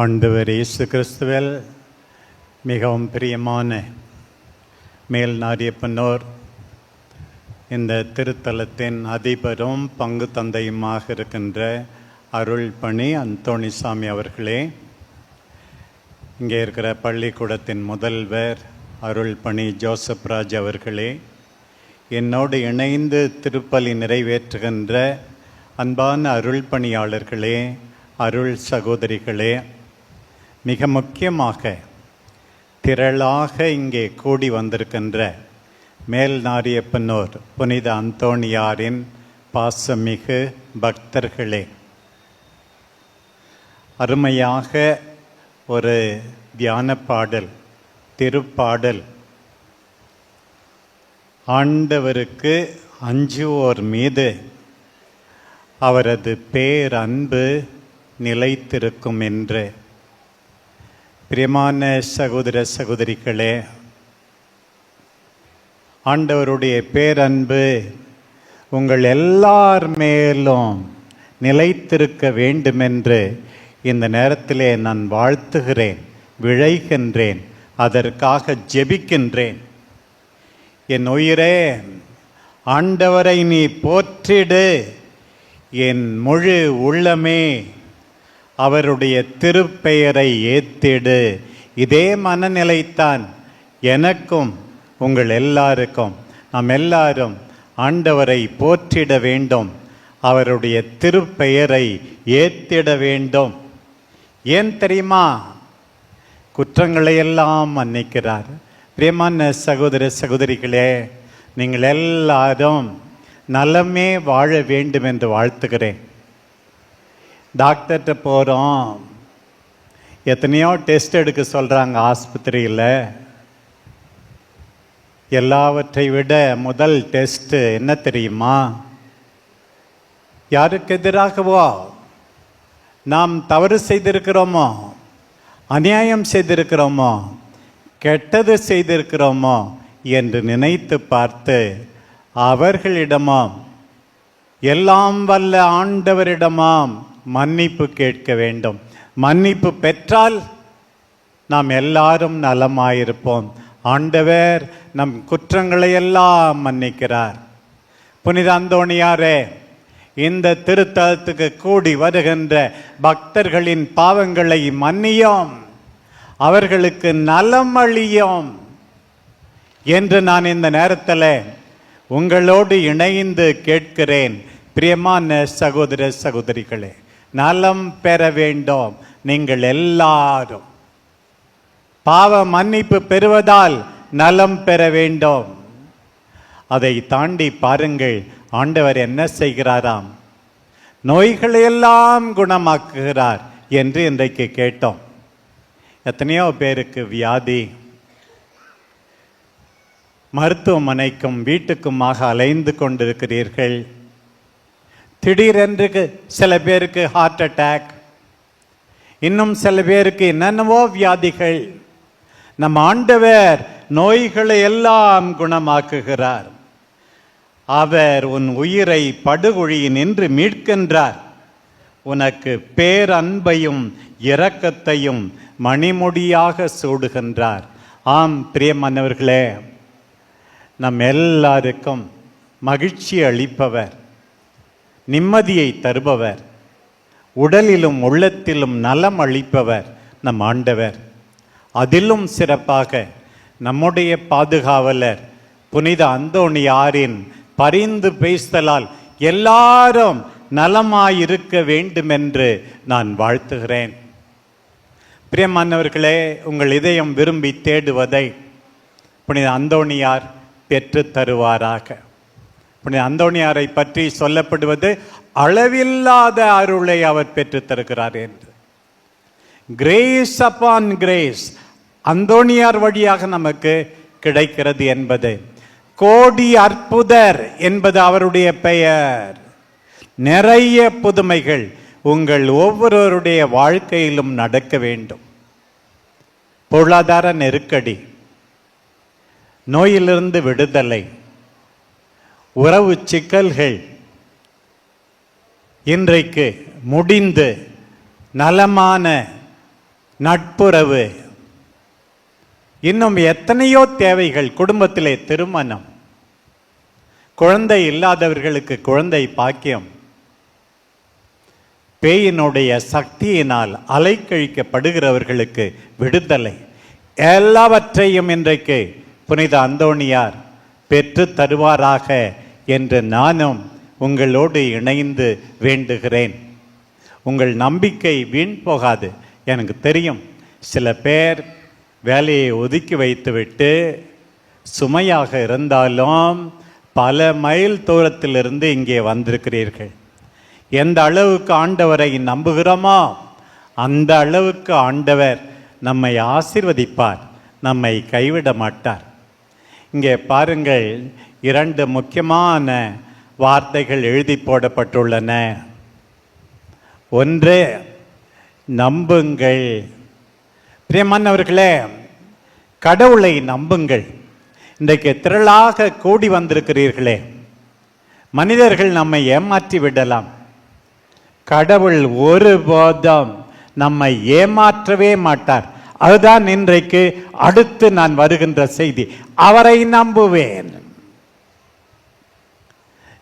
ஆண்டவர் இயேசு கிறிஸ்துவில் மிகவும் பிரியமான மேல்நாரியப்பனோர் இந்த திருத்தலத்தின் அதிபரும் பங்கு தந்தையுமாக இருக்கின்ற அருள்பணி அந்தோணிசாமி அவர்களே, இங்கே இருக்கிற பள்ளிக்கூடத்தின் முதல்வர் அருள்பணி ஜோசப் ராஜ் அவர்களே, என்னோடு இணைந்து திருப்பலி நிறைவேற்றுகின்ற அன்பான அருள்பணியாளர்களே, அருள் சகோதரிகளே, மிக முக்கியமாக திரளாக இங்கே கூடி வந்திருக்கின்ற மேல்நாரியப்பனோர் புனித அந்தோணியாரின் பாசமிகு பக்தர்களே, அருமையாக ஒரு தியான பாடல், திருப்பாடல், ஆண்டவருக்கு அஞ்சுவோர் மீது அவரது பேரன்பு நிலைத்திருக்கும் என்று. பிரியமான சகோதர சகோதரிகளே, ஆண்டவருடைய பேரன்பு உங்கள் எல்லார் மேலும் நிலைத்திருக்க வேண்டுமென்று இந்த நேரத்திலே நான் வாழ்த்துகிறேன், விழைகின்றேன், அதற்காக ஜெபிக்கின்றேன். என் உயிரே, ஆண்டவரை நீ போற்றிடு, என் முழு உள்ளமே அவருடைய திருப்பெயரை ஏத்திடு. இதே மனநிலைத்தான் எனக்கும் உங்கள் எல்லாருக்கும். நாம் எல்லாரும் ஆண்டவரை போற்றிட வேண்டும், அவருடைய திருப்பெயரை ஏத்திட வேண்டும். ஏன் தெரியுமா? குற்றங்களை எல்லாம் மன்னிக்கிறார். பிரியமான சகோதர சகோதரிகளே, நீங்கள் எல்லாரும் நலமே வாழ வேண்டும் என்று வாழ்த்துகிறேன். டாக்டர்கிட்ட போகிறோம், எத்தனையோ டெஸ்ட் எடுக்க சொல்கிறாங்க ஆஸ்பத்திரியில். எல்லாவற்றை விட முதல் டெஸ்ட்டு என்ன தெரியுமா? யாருக்கு எதிராகவோ நாம் தவறு செய்திருக்கிறோமோ, அநியாயம் செய்திருக்கிறோமோ, கெட்டது செய்திருக்கிறோமோ என்று நினைத்து பார்த்து அவர்களிடமாம், எல்லாம் வல்ல ஆண்டவரிடமாம் மன்னிப்பு கேட்க வேண்டும். மன்னிப்பு பெற்றால் நாம் எல்லாரும் நலமாயிருப்போம். ஆண்டவர் நம் குற்றங்களை எல்லாம் மன்னிக்கிறார். புனித அந்தோணியாரே, இந்த திருத்தலத்துக்கு கூடி வருகின்ற பக்தர்களின் பாவங்களை மன்னியும், அவர்களுக்கு நலம் அளியும் என்று நான் இந்த நேரத்தில் உங்களோடு இணைந்து கேட்கிறேன். பிரியமான சகோதர சகோதரிகளே, நலம் பெற வேண்டும். நீங்கள் எல்லாரும் பாவ மன்னிப்பு பெறுவதால் நலம் பெற வேண்டும். அதை தாண்டி பாருங்கள், ஆண்டவர் என்ன செய்கிறாராம்? நோய்களையெல்லாம் குணமாக்குகிறார் என்று இன்றைக்கு கேட்டோம். எத்தனையோ பேருக்கு வியாதி, மருத்துவமனைக்கும் வீட்டுக்குமாக அலைந்து கொண்டிருக்கிறீர்கள். திடீரென்று சில பேருக்கு ஹார்ட் அட்டாக், இன்னும் சில பேருக்கு என்னென்னவோ வியாதிகள். நம் ஆண்டவர் நோய்களை எல்லாம் குணமாக்குகிறார். அவர் உன் உயிரை படுகொழியில் நின்று மீட்கின்றார். உனக்கு பேரன்பையும் இரக்கத்தையும் மணிமுடியாக சூடுகின்றார். ஆம் பிரியமானவர்களே, நம் எல்லாருக்கும் மகிழ்ச்சி அளிப்பவர், நிம்மதியை தருபவர், உடலிலும் உள்ளத்திலும் நலம் அளிப்பவர் நம் ஆண்டவர். அதிலும் சிறப்பாக நம்முடைய பாதுகாவலர் புனித அந்தோணியாரின் பரிந்து பேசுதலால் எல்லாரும் நலமாயிருக்க வேண்டுமென்று நான் வாழ்த்துகிறேன். பிரியமானவர்களே, உங்கள் இதயம் விரும்பி தேடுவதை புனித அந்தோணியார் பெற்று தருவாராக. புனித அந்தோணியாரை பற்றி சொல்லப்படுவது அளவில்லாத அருளை அவர் பெற்று தருகிறார் என்று. கிரேஸ் அப்பான் கிரேஸ் அந்தோணியார் வழியாக நமக்கு கிடைக்கிறது என்பது. கோடி அற்புதர் என்பது அவருடைய பெயர். நிறைய புதுமைகள் உங்கள் ஒவ்வொருவருடைய வாழ்க்கையிலும் நடக்க வேண்டும். பொருளாதார நெருக்கடி, நோயிலிருந்து விடுதலை, உறவு சிக்கல்கள் இன்றைக்கு முடிந்து நலமான நட்புறவு, இன்னும் எத்தனையோ தேவைகள். குடும்பத்திலே திருமணம், குழந்தை இல்லாதவர்களுக்கு குழந்தை பாக்கியம், பேயினுடைய சக்தியினால் அலைக்கழிக்கப்படுகிறவர்களுக்கு விடுதலை, எல்லாவற்றையும் இன்றைக்கு புனித அந்தோணியார் பெற்று தருவாராக என்று நானும் உங்களோடு இணைந்து வேண்டுகிறேன். உங்கள் நம்பிக்கை வீண் போகாது. எனக்கு தெரியும், சில பேர் வேலையை ஒதுக்கி வைத்துவிட்டு சுமையாக இருந்தாலும் பல மைல் தூரத்திலிருந்து இங்கே வந்திருக்கிறீர்கள். எந்த அளவுக்கு ஆண்டவரை நம்புகிறோமோ அந்த அளவுக்கு ஆண்டவர் நம்மை ஆசீர்வதிப்பார், நம்மை கைவிட மாட்டார். இங்கே பாருங்கள், 2 முக்கியமான வார்த்தைகள் எழுதி போடப்பட்டுள்ளன. ஒன்று, நம்புங்கள். பிரியமானவர்களே, கடவுளை நம்புங்கள். இன்றைக்கு திரளாக கூடி வந்திருக்கிறீர்களே, மனிதர்கள் நம்மை ஏமாற்றி விடலாம். கடவுள் ஒருபோதும் நம்மை ஏமாற்றவே மாட்டார். அதுதான் இன்றைக்கு அடுத்து நான் வருகின்ற செய்தி. அவரை நம்புவேன்.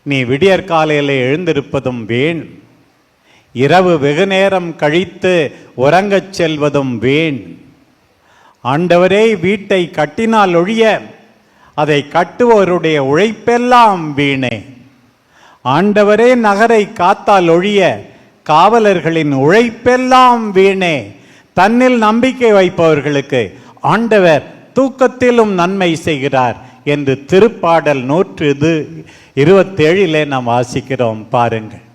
நீ விடியற் காலையில் எழுந்திருப்பதும் வீண், இரவு வெகு நேரம் கழித்து உறங்கச் செல்வதும் வீண். ஆண்டவரே வீட்டை கட்டினால் ஒழிய அதை கட்டுவோருடைய உழைப்பெல்லாம் வீணே. ஆண்டவரே நகரை காத்தால் ஒழிய காவலர்களின் உழைப்பெல்லாம் வீணே. தன்னில் நம்பிக்கை வைப்பவர்களுக்கு ஆண்டவர் தூக்கத்திலும் நன்மை செய்கிறார் என்று திருப்பாடல் 127 நாம் வாசிக்கிறோம். பாருங்கள்,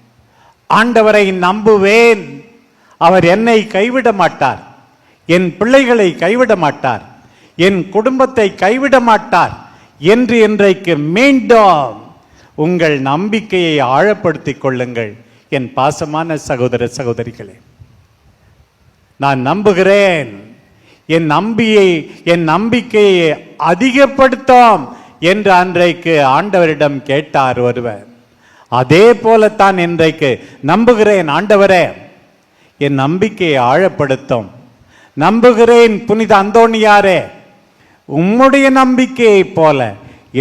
ஆண்டவரை நம்புவேன், அவர் என்னை கைவிட மாட்டார், என் பிள்ளைகளை கைவிட மாட்டார், என் குடும்பத்தை கைவிட மாட்டார் என்று இன்றைக்கு மீண்டும் உங்கள் நம்பிக்கையை ஆழப்படுத்திக் கொள்ளுங்கள். என் பாசமான சகோதர சகோதரிகளே, நான் நம்புகிறேன், என் நம்பிக்கையை அதிகப்படுத்தும் என்று அன்றைக்கு ஆண்டவரிடம் கேட்டார் ஒருவர். அதே போலத்தான் இன்றைக்கு நம்புகிறேன் ஆண்டவரே, என் நம்பிக்கையை ஆழப்படுத்தும். நம்புகிறேன் புனித அந்தோணியாரே, உம்முடைய நம்பிக்கையை போல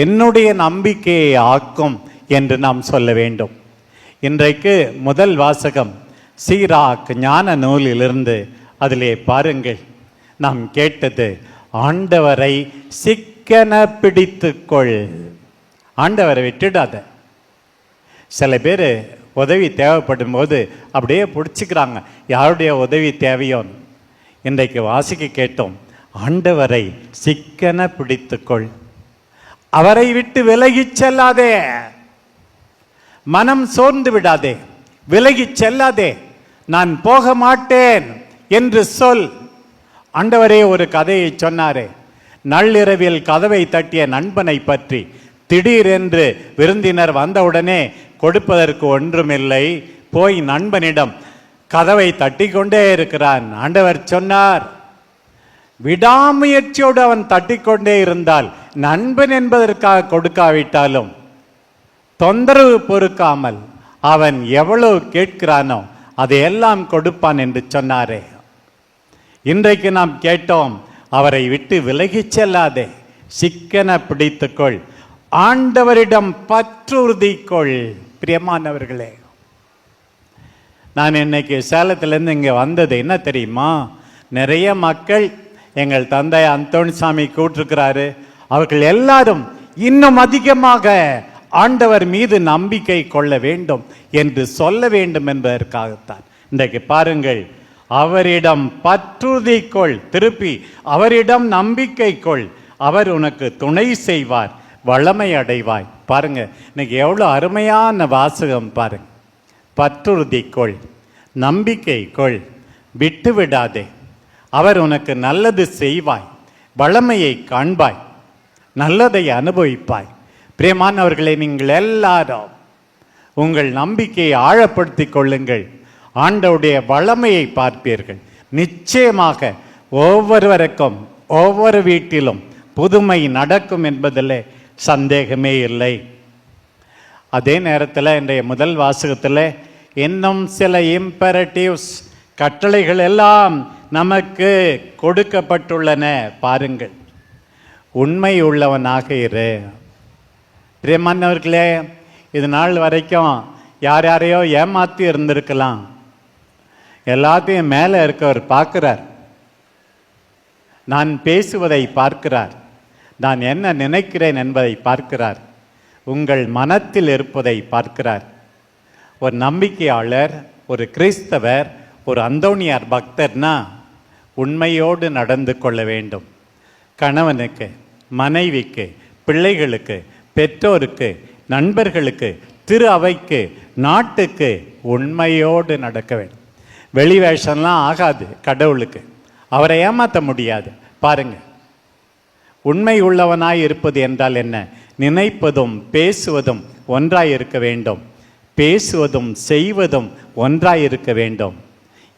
என்னுடைய நம்பிக்கையை ஆக்கும் என்று நாம் சொல்ல வேண்டும். இன்றைக்கு முதல் வாசகம் சீராக் ஞான நூலிலிருந்து. அதிலே பாருங்கள், நாம் கேட்டது ஆண்டவரை சிக்கன பிடித்துக்கொள். ஆண்டவரை விட்டுடாத. சில பேர் உதவி தேவைப்படும் போது அப்படியே பிடிச்சிக்கிறாங்க, யாருடைய உதவி தேவையோ. இன்றைக்கு வாசிக்க கேட்டோம், ஆண்டவரை சிக்கன பிடித்துக்கொள். அவரை விட்டு விலகிச் செல்லாதே, மனம் சோர்ந்து விடாதே, விலகிச் செல்லாதே. நான் போக மாட்டேன் என்று சொல். ஆண்டவரே ஒரு கதையை சொன்னாரே, நள்ளிரவில் கதவை தட்டிய நண்பனை பற்றி. திடீரென்று விருந்தினர் வந்தவுடனே கொடுப்பதற்கு ஒன்றுமில்லை, போய் நண்பனிடம் கதவை தட்டி கொண்டே இருக்கிறான். ஆண்டவர் சொன்னார், விடாமுயற்சியோடு அவன் தட்டிக்கொண்டே இருந்தால், நண்பன் என்பதற்காக கொடுக்காவிட்டாலும் தொந்தரவு பொறுக்காமல் அவன் எவ்வளவு கேட்கிறானோ அதையெல்லாம் கொடுப்பான் என்று சொன்னாரே. இன்றைக்கு நாம் கேட்டோம், அவரை விட்டு விலகிச் செல்லாதே, சிக்கன பிடித்துக்கொள், ஆண்டவரிடம் பற்றுறுதிக்கொள். பிரியமானவர்களே, நான் இன்னைக்கு சேலத்திலேருந்து இங்கே வந்தது என்ன தெரியுமா? நிறைய மக்கள் எங்கள் தந்தை அந்தோணிசாமி கூட்டிருக்கிறாரு, அவர்கள் எல்லாரும் இன்னும் அதிகமாக ஆண்டவர் மீது நம்பிக்கை கொள்ள வேண்டும் என்று சொல்ல வேண்டும் என்பதற்காகத்தான். இன்றைக்கு பாருங்கள், அவரிடம் பற்றுறுதி கொள், திருப்பி அவரிடம் நம்பிக்கை கொள், அவர் உனக்கு துணை செய்வார், வளமை அடைவாய். பாருங்க, இன்னைக்கு எவ்வளோ அருமையான வாசகம் பாருங்க. பற்றுறுதி கொள், நம்பிக்கை கொள், விட்டு விடாதே, அவர் உனக்கு நல்லது செய்வாய், வளமையை காண்பாய், நல்லதை அனுபவிப்பாய். பிரியமானவர்களை, நீங்கள் எல்லாரும் உங்கள் நம்பிக்கையை ஆழப்படுத்திக் கொள்ளுங்கள். ஆண்டவருடைய வளமையை பார்ப்பீர்கள். நிச்சயமாக ஒவ்வொருவருக்கும் ஒவ்வொரு வீட்டிலும் புதுமை நடக்கும் என்பதில் சந்தேகமே இல்லை. அதே நேரத்தில் இன்றைய முதல் வாசகத்தில் இன்னும் சில இம்பரட்டிவ்ஸ், கட்டளைகள் எல்லாம் நமக்கு கொடுக்கப்பட்டுள்ளன. பாருங்கள், உண்மை உள்ளவனாக இரு. பிரியமானவர்களே, இது நாள் வரைக்கும் யார் யாரையோ ஏமாற்றி இருந்திருக்கலாம். எல்லாத்தையும் மேலே இருக்கவர் பார்க்கிறார். நான் பேசுவதை பார்க்கிறார். நான் என்ன நினைக்கிறேன் என்பதை பார்க்கிறார். உங்கள் மனத்தில் இருப்பதை பார்க்கிறார். ஒரு நம்பிக்கையாளர், ஒரு கிறிஸ்தவர், ஒரு அந்தோணியார் பக்தர்னா உண்மையோடு நடந்து கொள்ள வேண்டும். கணவனுக்கு, மனைவிக்கு, பிள்ளைகளுக்கு, பெற்றோருக்கு, நண்பர்களுக்கு, திரு அவைக்கு, நாட்டுக்கு உண்மையோடு நடக்க வேண்டும். வெளி வேஷம்லாம் ஆகாது. கடவுளுக்கு அவரை ஏமாற்ற முடியாது. பாருங்க, உண்மை உள்ளவனாய் இருப்பது என்றால் என்ன? நினைப்பதும் பேசுவதும் ஒன்றாய் இருக்க வேண்டும். பேசுவதும் செய்வதும் ஒன்றாய் இருக்க வேண்டும்.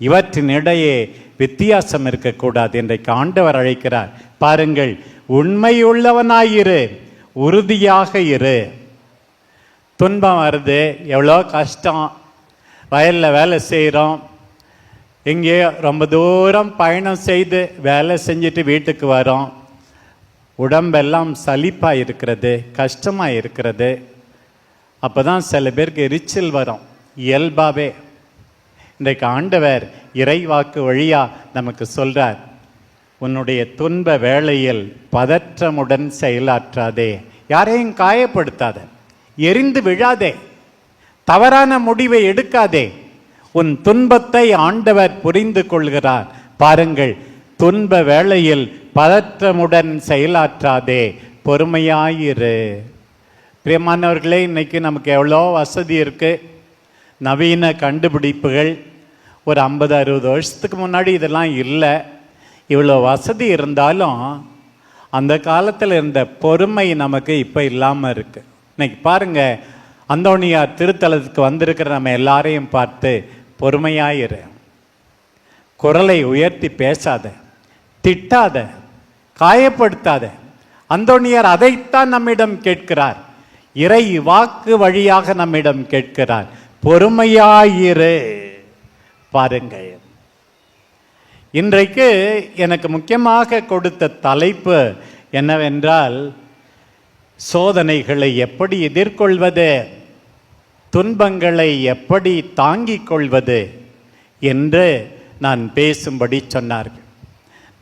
இவற்றினிடையே வித்தியாசம் இருக்கக்கூடாது. இன்றைக்கு ஆண்டவர் அழைக்கிறார். பாருங்கள், உண்மையுள்ளவனாயிரு, உறுதியாக இரு. துன்பம் வருது, எவ்வளோ கஷ்டம். வயலில் வேலை செய்கிறோம், எங்கேயோ ரொம்ப தூரம் பயணம் செய்து வேலை செஞ்சுட்டு வீட்டுக்கு வரோம். உடம்பெல்லாம் சலிப்பாக இருக்கிறது, கஷ்டமாக இருக்கிறது. அப்போ தான் சில பேருக்கு எரிச்சல் வரும், இயல்பாகவே. இன்றைக்கு ஆண்டவர் இறைவாக்கு வழியாக நமக்கு சொல்கிறார், உன்னுடைய துன்ப வேளையில் பதற்றமுடன் செயலாற்றாதே, யாரையும் காயப்படுத்தாத, எரிந்து விழாதே, தவறான முடிவை எடுக்காதே. உன் துன்பத்தை ஆண்டவர் புரிந்து கொள்கிறார். பாருங்கள், துன்ப வேளையில் பதற்றமுடன் செயலாற்றாதே, பொறுமையாயிரு. பிரியமானவர்களே, இன்னைக்கு நமக்கு எவ்வளோ வசதி இருக்குது, நவீன கண்டுபிடிப்புகள். ஒரு 50-60 வருஷத்துக்கு முன்னாடி இதெல்லாம் இல்லை. இவ்வளோ வசதி இருந்தாலும் அந்த காலத்தில் இருந்த பொறுமை நமக்கு இப்போ இல்லாமல் இருக்குது. இன்னைக்கு பாருங்கள், அந்தோணியார் திருத்தலத்துக்கு வந்திருக்கிற நம்ம எல்லாரையும் பார்த்து பொறுமையாயிரு, குரலை உயர்த்தி பேசாத, திட்டாத, காயப்படுத்தாத. அந்தோணியார் அதைத்தான் நம்மிடம் கேட்கிறார். இறை வாக்கு வழியாக நம்மிடம் கேட்கிறார், பொறுமையாயிரு. பாருங்கள், இன்றைக்கு எனக்கு முக்கியமாக கொடுத்த தலைப்பு என்னவென்றால், சோதனைகளை எப்படி எதிர்கொள்வது, துன்பங்களை எப்படி தாங்கிக் கொள்வது என்று நான் பேசும்படி சொன்னார்கள்.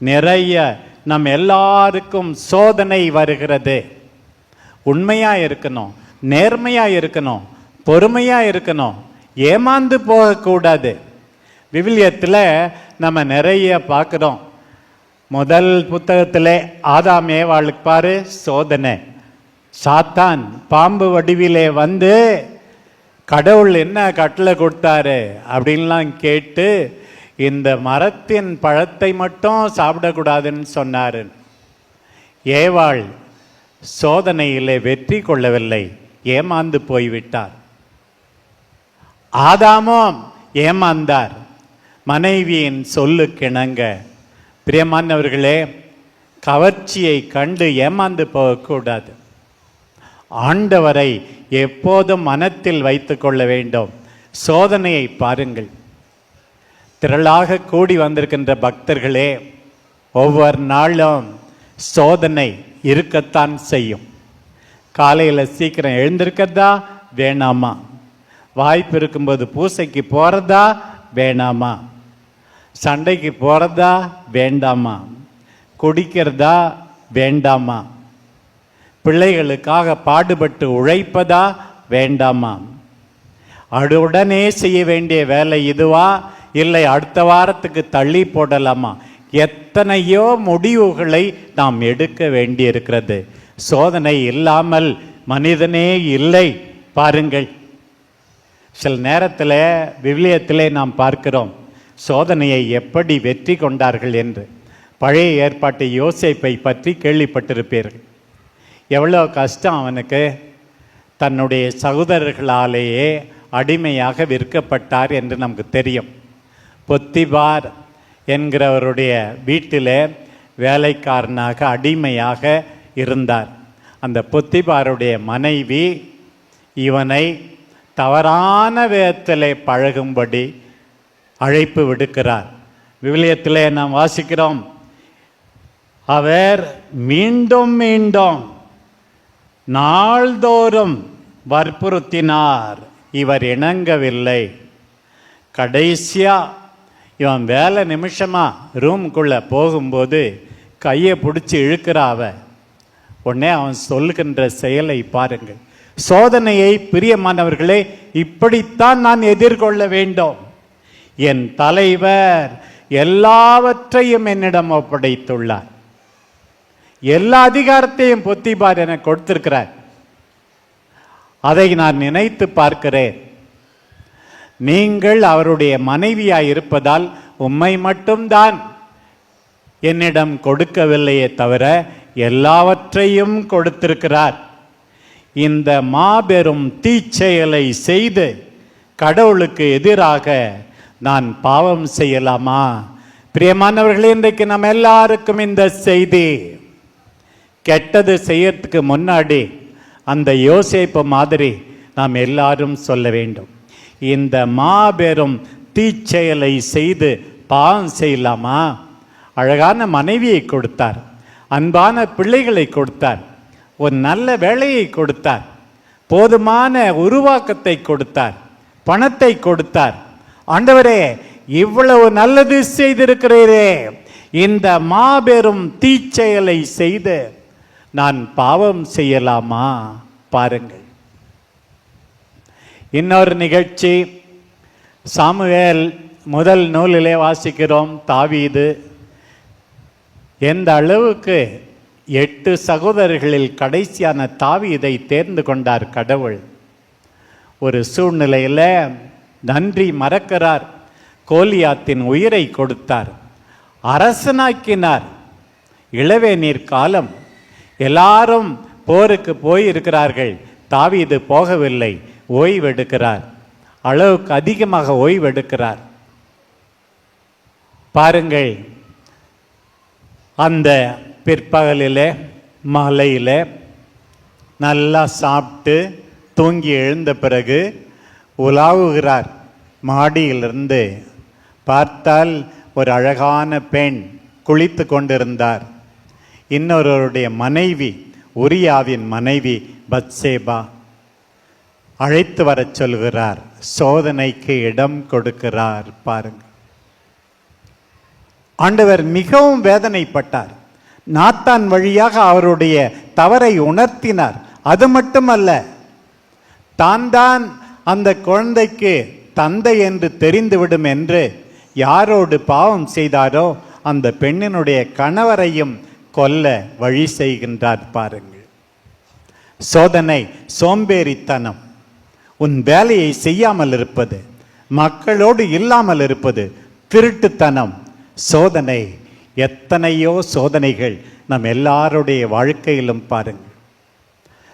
நிறைய நம் எல்லாருக்கும் சோதனை வருகிறது. உண்மையாக இருக்கணும், நேர்மையாக இருக்கணும், பொறுமையாக இருக்கணும், ஏமாந்து போகக்கூடாது. விவிலியத்தில் நம்ம நிறைய பார்க்குறோம். முதல் புத்தகத்தில் ஆதாம் ஏவாளுக்கு பாரு சோதனை. சாத்தான் பாம்பு வடிவிலே வந்து கடவுள் என்ன கட்டளை கொடுத்தாரு அப்படின்லாம் கேட்டு இந்த மரத்தின் பழத்தை மட்டும் சாப்பிடக்கூடாதுன்னு சொன்னார். ஏவாள் சோதனையிலே வெற்றி கொள்ளவில்லை, ஏமாந்து போய்விட்டார். ஆதாமும் ஏமாந்தார், மனைவியின் சொல்லுக்கிணங்க. பிரியமானவர்களே, கவர்ச்சியை கண்டு ஏமாந்து போகக்கூடாது. ஆண்டவரை எப்போதும் மனத்தில் வைத்து கொள்ள வேண்டும். சோதனையை பாருங்கள். திரளாக கூடி வந்திருக்கின்ற பக்தர்களே, ஒவ்வொரு நாளும் சோதனை இருக்கத்தான் செய்யும். காலையில் சீக்கிரம் எழுந்திருக்கிறதா வேணாமா? வாய்ப்பு இருக்கும்போது பூசைக்கு போகிறதா வேணாமா? சண்டைக்கு போகிறதா வேண்டாமா? குடிக்கிறதா வேண்டாமா? பிள்ளைகளுக்காக பாடுபட்டு உழைப்பதா வேண்டாமா? உடனே செய்ய வேண்டிய வேலை இதுவா, இல்லை அடுத்த வாரத்துக்கு தள்ளி போடலாமா? எத்தனையோ முடிவுகளை நாம் எடுக்க வேண்டியிருக்கிறது. சோதனை இல்லாமல் மனிதனே இல்லை. பாருங்கள், சில நேரத்தில் விவிலியத்திலே நாம் பார்க்கிறோம் சோதனையை எப்படி வெற்றி கொண்டார்கள் என்று. பழைய ஏற்பாட்டு யோசேப்பை பற்றி கேள்விப்பட்டிருப்பீர்கள். எவ்வளோ கஷ்டம் அவனுக்கு. தன்னுடைய சகோதரர்களாலேயே அடிமையாக விற்கப்பட்டார் என்று நமக்கு தெரியும். பொத்திபார் என்கிறவருடைய வீட்டில் வேலைக்காரனாக அடிமையாக இருந்தார். அந்த பொத்திபாருடைய மனைவி இவனை தவறான விதத்திலே பழகும்படி அழைப்பு விடுக்கிறார். விவிலியத்திலே நாம் வாசிக்கிறோம், அவர் மீண்டும் மீண்டும் நாள்தோறும் வற்புறுத்தினார், இவர் இணங்கவில்லை. கடைசியா இவன் வேலை நிமிஷமா ரூமுக்குள்ள போகும்போது கையை பிடிச்சி இழுக்கிறாவ. உடனே அவன் சொல்லுகின்ற செயலை பாருங்கள். சோதனையை பிரியமானவர்களே இப்படித்தான் நான் எதிர்கொள்ள வேண்டும். என் தலைவர் எல்லாவற்றையும் என்னிடம் ஒப்படைத்துள்ளார். எல்லா அதிகாரத்தையும் பொத்திபார் என கொடுத்திருக்கிறார். அதை நான் நினைத்து பார்க்கிறேன். நீங்கள் அவருடைய மனைவியாய் இருப்பதால் உம்மை மட்டும்தான் என்னிடம் கொடுக்கவில்லையே தவிர எல்லாவற்றையும் கொடுத்திருக்கிறார். இந்த மாபெரும் தீச்செயலை செய்து கடவுளுக்கு எதிராக நான் பாவம் செய்யலாமா? பிரியமானவர்களே, இன்றைக்கு நம்ம எல்லாருக்கும் இந்த செய்தி, கெட்டது செய்யறதுக்கு முன்னாடி அந்த யோசேப்பு மாதிரி நாம் எல்லாரும் சொல்ல வேண்டும், இந்த மாபெரும் தீச்செயலை செய்து பாவம் செய்யலாமா? அழகான மனைவியை கொடுத்தார், அன்பான பிள்ளைகளை கொடுத்தார், ஒரு நல்ல வேலையை கொடுத்தார், போதுமான உருவாக்கத்தை கொடுத்தார், பணத்தை கொடுத்தார். ஆண்டவரே, இவ்வளவு நல்லது செய்திருக்கிறீரே, இந்த மாபெரும் தீச்செயலை செய்து நான் பாவம் செய்யலாமா? பாருங்கள். இன்னொரு நிகழ்ச்சி, சாமுவேல் முதல் நூலிலே வாசிக்கிறோம். தாவீது எந்த அளவுக்கு 8 சகோதரர்களில் கடைசியான தாவீதை தேர்ந்து கொண்டார் கடவுள். ஒரு சூழ்நிலையில் நன்றி மறக்கிறார். கோலியாத்தின் உயிரை கொடுத்தார், அரசனாக்கினார். இளவேநீர் காலம், எல்லாரும் போருக்கு போயிருக்கிறார்கள், தாவீது போகவில்லை, ஓய்வெடுக்கிறார். அளவுக்கு அதிகமாக ஓய்வெடுக்கிறார். பாருங்கள், அந்த பிற்பகலில் மாலையில் நல்லா சாப்பிட்டு தூங்கி எழுந்த பிறகு உலாவுகிறார். மாடியிலிருந்து பார்த்தால் ஒரு அழகான பெண் குளித்து கொண்டிருந்தார். இன்னொருவருடைய மனைவி, உரியாவின் மனைவி பத்சேபா. அழைத்து வரச் சொல்கிறார், சோதனைக்கு இடம் கொடுக்கிறார். பாருங்கள், ஆண்டவர் மிகவும் வேதனைப்பட்டார். நாத்தான் வழியாக அவருடைய தவறை உணர்த்தினார். அது மட்டுமல்ல, தான் அந்த குழந்தைக்கு தந்தை என்று தெரிந்துவிடும் என்று யாரோடு பாவம் செய்தாரோ அந்த பெண்ணினுடைய கணவரையும் கொல்ல வழி செய்கின்றார். பாருங்கள், சோதனை சோம்பேறித்தனம், உன் வேலையை செய்யாமல் இருப்பது, மக்களோடு இல்லாமல் இருப்பது, திருட்டுத்தனம், சோதனை. எத்தனையோ சோதனைகள் நம் எல்லாருடைய வாழ்க்கையிலும் பாருங்கள்.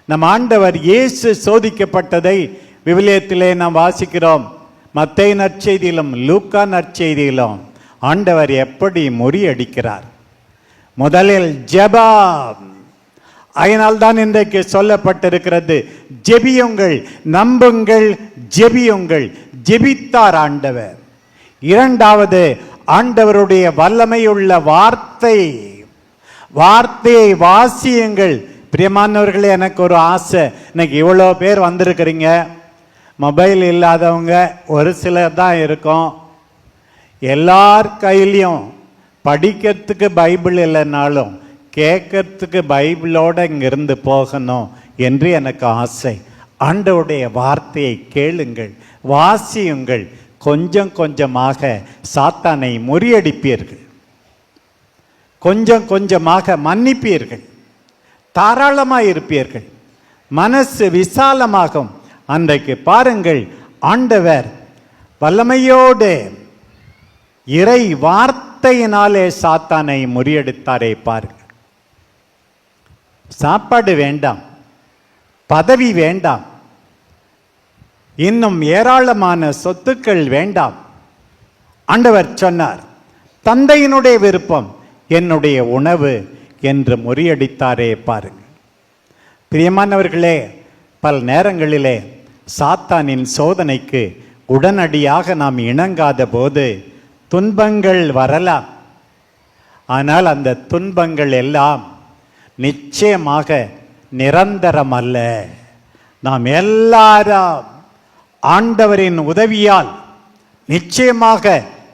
நம் ஆண்டவர் இயேசு சோதிக்கப்பட்டதை விவிலியத்திலே நாம் வாசிக்கிறோம். மத்தேயு நற்செய்தியிலும் லூக்கா நற்செய்தியிலும் ஆண்டவர் எப்படி முறியடிக்கிறார். முதலில் ஜெபம். அதனால்தான் இன்றைக்கு சொல்லப்பட்டிருக்கிறது, ஜெபியுங்கள், நம்புங்கள், ஜெபியுங்கள். ஜெபித்தார் ஆண்டவர். இரண்டாவது, ஆண்டவருடைய வல்லமையுள்ள வார்த்தையை வாசியுங்கள். பிரியமானவர்களே, எனக்கு ஒரு ஆசை. இன்னைக்கு இவ்வளோ பேர் வந்திருக்கிறீங்க, மொபைல் இல்லாதவங்க ஒரு சிலர் தான் இருக்கும். எல்லார் கையிலையும் படிக்கிறதுக்கு பைபிள் இல்லைனாலும் கேட்கறதுக்கு பைபிளோடு இங்கிருந்து போகணும் என்று எனக்கு ஆசை. ஆண்டவருடைய வார்த்தையை கேளுங்கள், வாசியுங்கள். கொஞ்சம் கொஞ்சமாக சாத்தானை முறியடிப்பீர்கள், கொஞ்சம் கொஞ்சமாக மன்னிப்பீர்கள், தாராளமாக இருப்பீர்கள், மனசு விசாலமாகும். அன்றைக்கு பாருங்கள், ஆண்டவர் வல்லமையோடு இறை வார்த்தையினாலே சாத்தானை முறியடித்தாரே. பாருங்கள், சாப்பாடு வேண்டாம், பதவி வேண்டாம், இன்னும் ஏராளமான சொத்துக்கள் வேண்டாம். ஆண்டவர் சொன்னார், தந்தையினுடைய விருப்பம் என்னுடைய உணவு என்று முறியடித்தாரே. பாருங்கள் பிரியமானவர்களே, பல நேரங்களிலே சாத்தானின் சோதனைக்கு உடனடியாக நாம் இணங்காத போது துன்பங்கள் வரலாம். ஆனால் அந்த துன்பங்கள் எல்லாம் நிச்சயமாக நிரந்தரம் அல்ல. நாம் எல்லாரும் ஆண்டவரின் உதவியால் நிச்சயமாக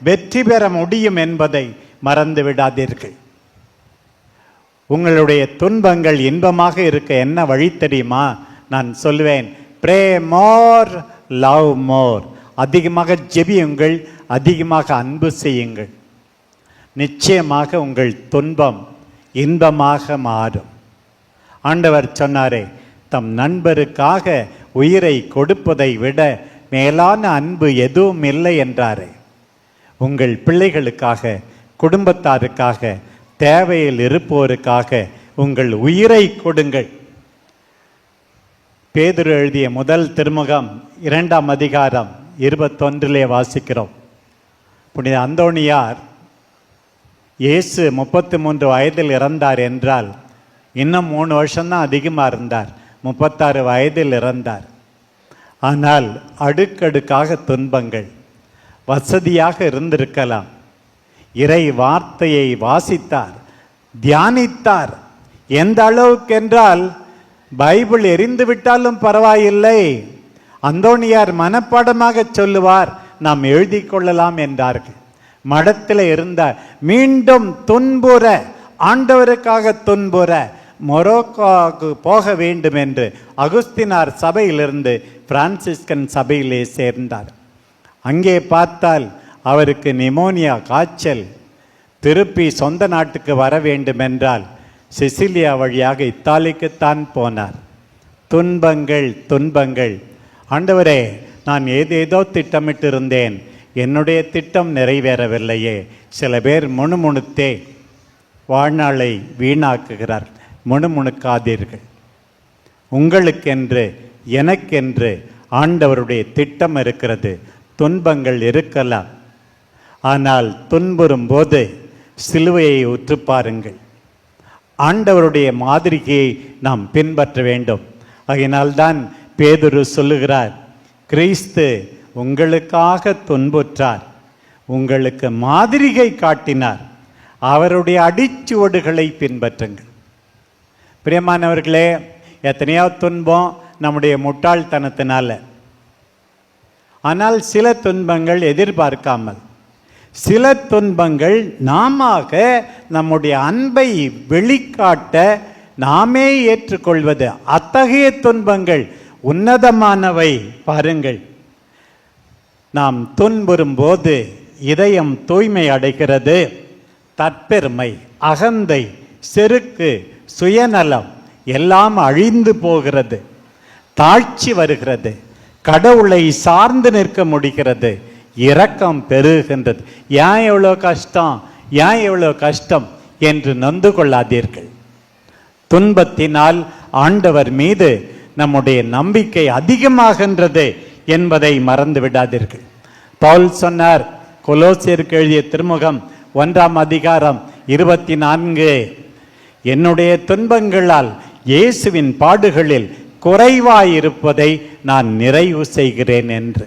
வெற்றி பெற முடியும் என்பதை மறந்து விடாதீர்கள். உங்களுடைய துன்பங்கள் இன்பமாக இருக்க என்ன வழி தெரியுமா? நான் சொல்வேன், ப்ரே மோர், லவ் மோர். அதிகமாக ஜெபியுங்கள், அதிகமாக அன்பு செய்யுங்கள். நிச்சயமாக உங்கள் துன்பம் இன்பமாக மாறும். ஆண்டவர் சொன்னாரே, தம் நண்பருக்காக உயிரை கொடுப்பதை விட மேலான அன்பு எதுவும் இல்லை என்றாரே. உங்கள் பிள்ளைகளுக்காக, குடும்பத்தாருக்காக, தேவையில் இருப்போருக்காக உங்கள் உயிரை கொடுங்கள். பேதுரு எழுதிய முதல் திருமுகம் 2ஆம் அதிகாரம் 21 வாசிக்கிறோம். புனித அந்தோணியார் இயேசு 33 வயதில் இறந்தார் என்றால் இன்னும் 3 வருஷம்தான் அதிகமாக இருந்தார். 36 வயதில் இறந்தார். ஆனால் அடுக்கடுக்காக துன்பங்கள். வசதியாக இருந்திருக்கலாம். இறை வார்த்தையை வாசித்தார், தியானித்தார். எந்த அளவுக்கு என்றால், பைபிள் எரிந்து விட்டாலும் பரவாயில்லை, அந்தோணியார் மனப்பாடமாக சொல்லுவார், நாம் எழுதி கொள்ளலாம் என்றார்கள். மடத்தில் இருந்தார். மீண்டும் துன்புற, ஆண்டவருக்காக துன்புற மொரோக்கோவுக்கு போக வேண்டும் என்று அகுஸ்தினார் சபையிலிருந்து பிரான்சிஸ்கன் சபையிலே சேர்ந்தார். அங்கே பார்த்தால் அவருக்கு நிமோனியா, காய்ச்சல். திருப்பி சொந்த நாட்டுக்கு வர வேண்டும் என்றால் சிசிலியா வழியாக இத்தாலிக்குத்தான் போனார். துன்பங்கள் துன்பங்கள். ஆண்டவரே, நான் ஏதேதோ திட்டமிட்டிருந்தேன், என்னுடைய திட்டம் நிறைவேறவில்லையே. சில பேர் முணுமுணுத்தே வாழ்நாளை வீணாக்குகிறார். முணுமுணுக்காதீர்கள். உங்களுக்கென்று, எனக்கென்று ஆண்டவருடைய திட்டம் இருக்கிறது. துன்பங்கள் இருக்கலாம். ஆனால் துன்புறும் போது சிலுவையை உற்று பாருங்கள். ஆண்டவருடைய மாதிரியை நாம் பின்பற்ற வேண்டும். அதனால்தான் பேதுரு சொல்லுகிறார், கிறிஸ்து உங்களுக்காக துன்புற்றார், உங்களுக்கு மாதிரிகை காட்டினார், அவருடைய அடிச்சுவடுகளை பின்பற்றுங்கள். பிரியமானவர்களே, எத்தனையோ துன்பம் நம்முடைய முட்டாள்தனத்தினால. ஆனால் சில துன்பங்கள் எதிர்பார்க்காமல், சில துன்பங்கள் நாம நம்முடைய அன்பை வெளிக்காட்ட நாமே ஏற்றுக்கொள்வது. அத்தகைய துன்பங்கள் உன்னதமானவை. பாருங்கள், நாம் துன்புறும் போது இதயம் தூய்மை அடைகிறது. தற்பெருமை, அகந்தை, செருக்கு, சுயநலம் எல்லாம் அழிந்து போகிறது. தாழ்ச்சி வருகிறது. கடவுளை சார்ந்து நிற்க முடிகிறது. இரக்கம் பெருகின்றது. ஏன் எவ்வளோ கஷ்டம், ஏன் எவ்வளோ கஷ்டம் என்று நொந்து கொள்ளாதீர்கள். துன்பத்தினால் ஆண்டவர் மீது நம்முடைய நம்பிக்கை அதிகமாகின்றது என்பதை மறந்து விடாதீர்கள். பவுல் சொன்னார், கொலோசியருக்கு எழுதிய திருமுகம் 1ஆம் அதிகாரம் 24, என்னுடைய துன்பங்களால் இயேசுவின் பாடுகளில் குறைவாயிருப்பதை நான் நிறைவு செய்கிறேன் என்று.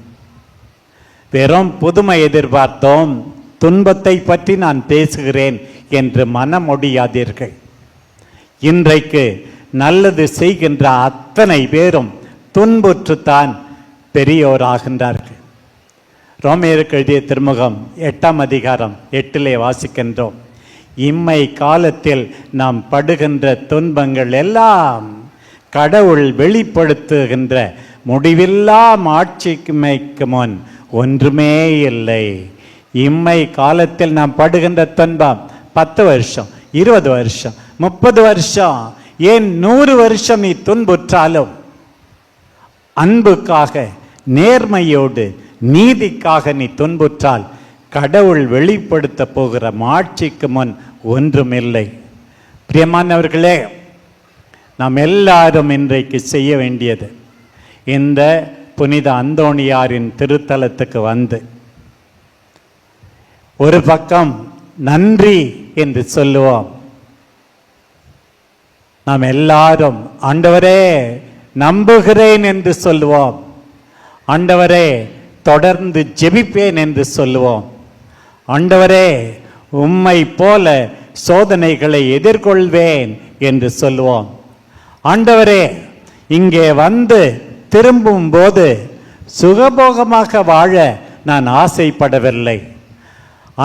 வெறும் புதுமை எதிர்பார்த்தோம், துன்பத்தை பற்றி நான் பேசுகிறேன் என்று மனமொடியாதீர்கள். இன்றைக்கு நல்லது செய்கின்ற அத்தனை பேரும் துன்புற்றுத்தான் பெரியோராகின்றார்கள். ரோமேயருக்கு எழுதிய திருமுகம் 8ஆம் அதிகாரம் 8 வாசிக்கின்றோம், இம்மை காலத்தில் நாம் படுகின்ற துன்பங்கள் எல்லாம் கடவுள் வெளிப்படுத்துகின்ற முடிவில்லா மாட்சிமைக்கு முன் ஒன்றுமே இல்லை. இம்மை காலத்தில் நாம் படுகின்ற துன்பம் 10 வருஷம், 20 வருஷம், 30 வருஷம், ஏன் 100 வருஷம் நீ துன்புற்றாலும் அன்புக்காக, நேர்மையோடு, நீதிக்காக நீ துன்புற்றால் கடவுள் வெளிப்படுத்த போகிற மாட்சிக்கு முன் ஒன்றுமில்லை. பிரியமானவர்களே, நாம் எல்லாரும் இன்றைக்கு செய்ய வேண்டியது, இந்த புனித அந்தோணியாரின் திருத்தலத்துக்கு வந்து ஒரு பக்கம் நன்றி என்று சொல்லுவோம். நாம் எல்லாரும் ஆண்டவரே நம்புகிறேன் என்று சொல்லுவோம். ஆண்டவரே தொடர்ந்து ஜெபிப்பேன் என்று சொல்லுவோம். ஆண்டவரே, உம்மை போல சோதனைகளை எதிர்கொள்வேன் என்று சொல்லுவோம். ஆண்டவரே, இங்கே வந்து திரும்பும் போது சுகபோகமாக வாழ நான் ஆசைப்படவில்லை.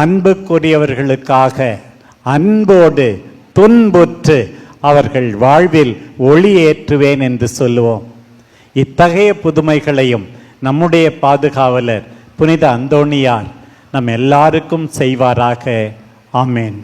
அன்புக்குரியவர்களுக்காக அன்போடு துன்புற்று அவர்கள் வாழ்வில் ஒளியேற்றுவேன் என்று சொல்லுவோம். இத்தகைய புதுமைகளையும் நம்முடைய பாதுகாவலர் புனித அந்தோணியார் நம் எல்லாருக்கும் செய்வாராக. ஆமேன்.